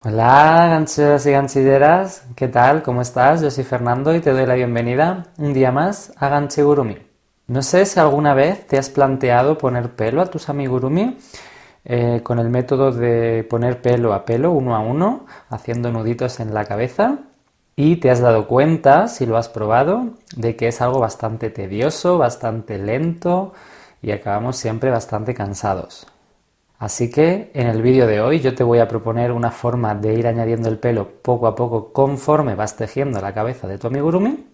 Hola, gancheros y ganchilleras, ¿qué tal? ¿Cómo estás? Yo soy Fernando y te doy la bienvenida un día más a Ganchigurumi. No sé si alguna vez te has planteado poner pelo a tus amigurumi con el método de poner pelo a pelo, uno a uno, haciendo nuditos en la cabeza y te has dado cuenta, si lo has probado, de que es algo bastante tedioso, bastante lento y acabamos siempre bastante cansados. Así que en el vídeo de hoy yo te voy a proponer una forma de ir añadiendo el pelo poco a poco conforme vas tejiendo la cabeza de tu amigurumi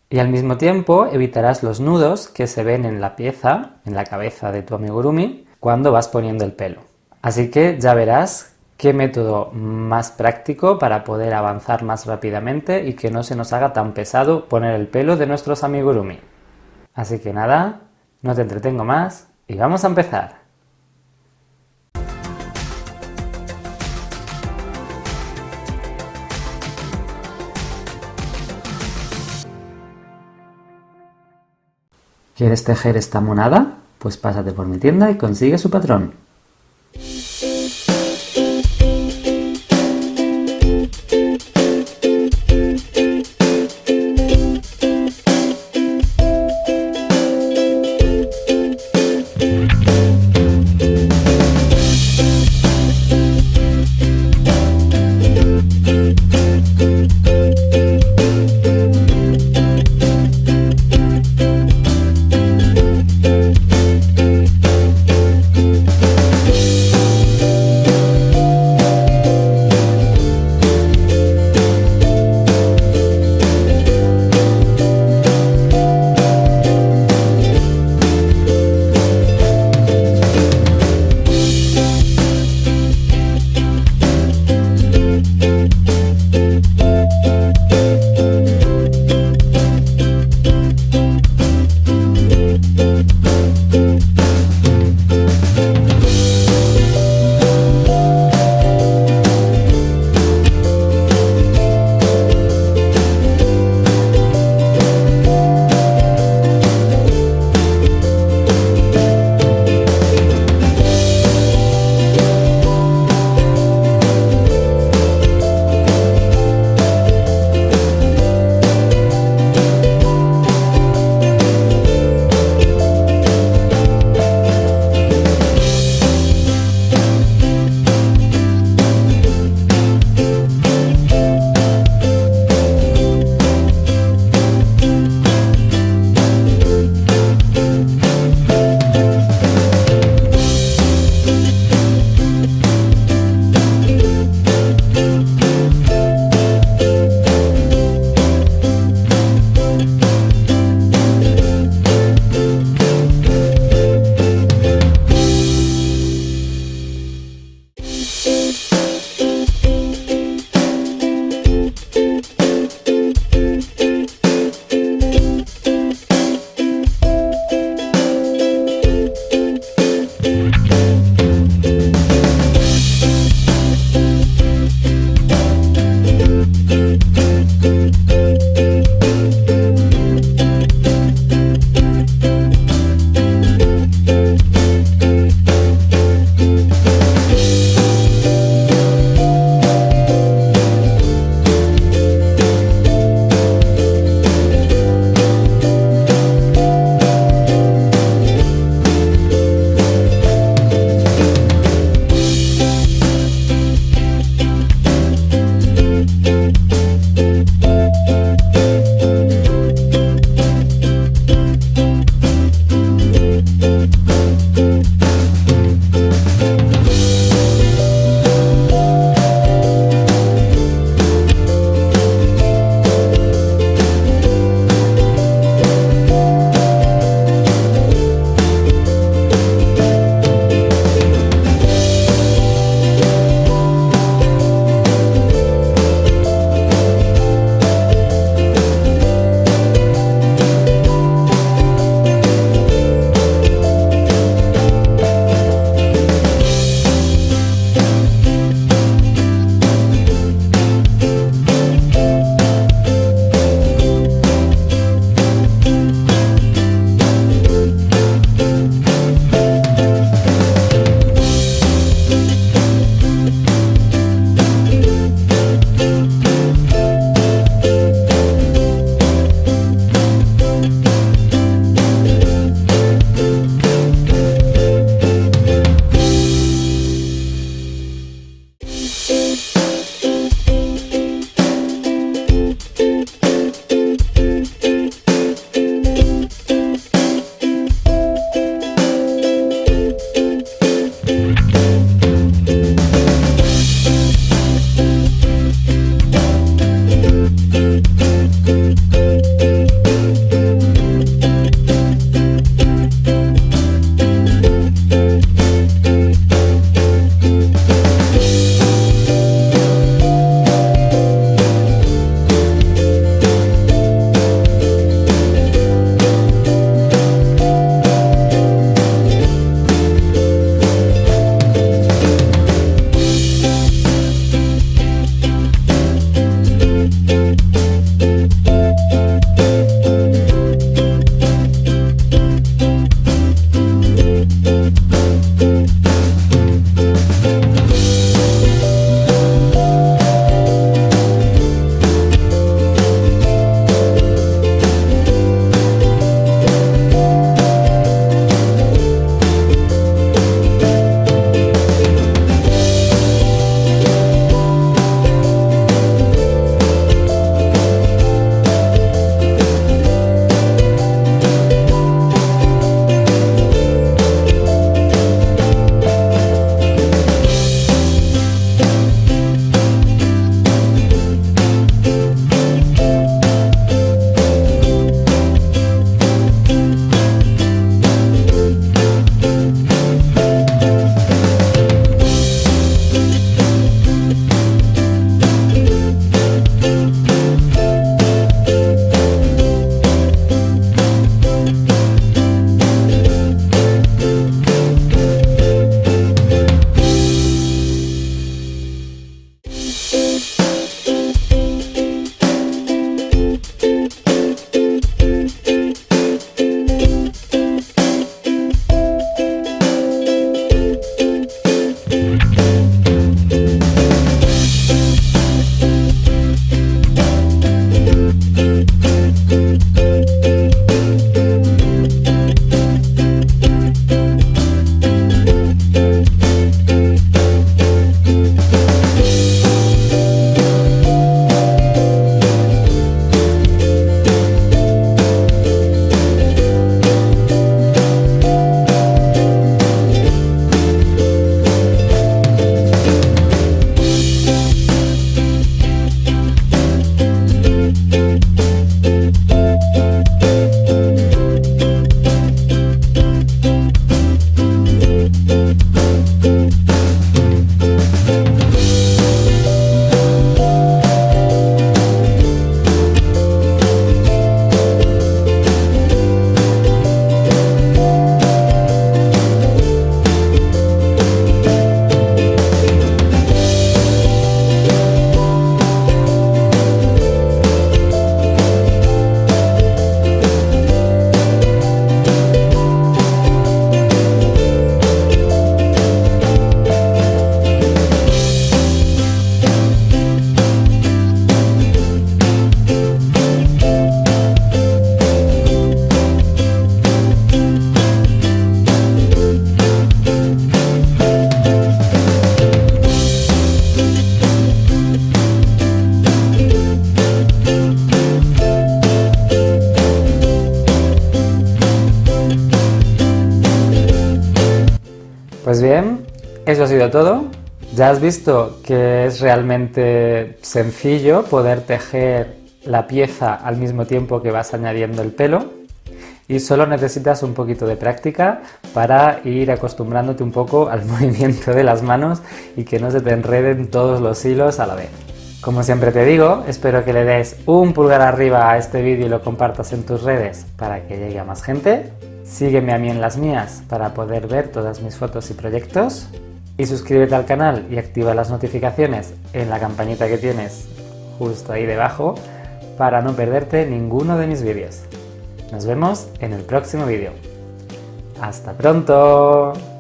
y al mismo tiempo evitarás los nudos que se ven en la pieza, en la cabeza de tu amigurumi, cuando vas poniendo el pelo. Así que ya verás qué método más práctico para poder avanzar más rápidamente y que no se nos haga tan pesado poner el pelo de nuestros amigurumi. Así que nada, no te entretengo más y vamos a empezar. ¿Quieres tejer esta monada? Pues pásate por mi tienda y consigue su patrón. Pues bien, eso ha sido todo. Ya has visto que es realmente sencillo poder tejer la pieza al mismo tiempo que vas añadiendo el pelo y solo necesitas un poquito de práctica para ir acostumbrándote un poco al movimiento de las manos y que no se te enreden todos los hilos a la vez. Como siempre te digo, espero que le des un pulgar arriba a este vídeo y lo compartas en tus redes para que llegue a más gente. Sígueme a mí en las mías para poder ver todas mis fotos y proyectos. Y suscríbete al canal y activa las notificaciones en la campanita que tienes justo ahí debajo para no perderte ninguno de mis vídeos. Nos vemos en el próximo vídeo. ¡Hasta pronto!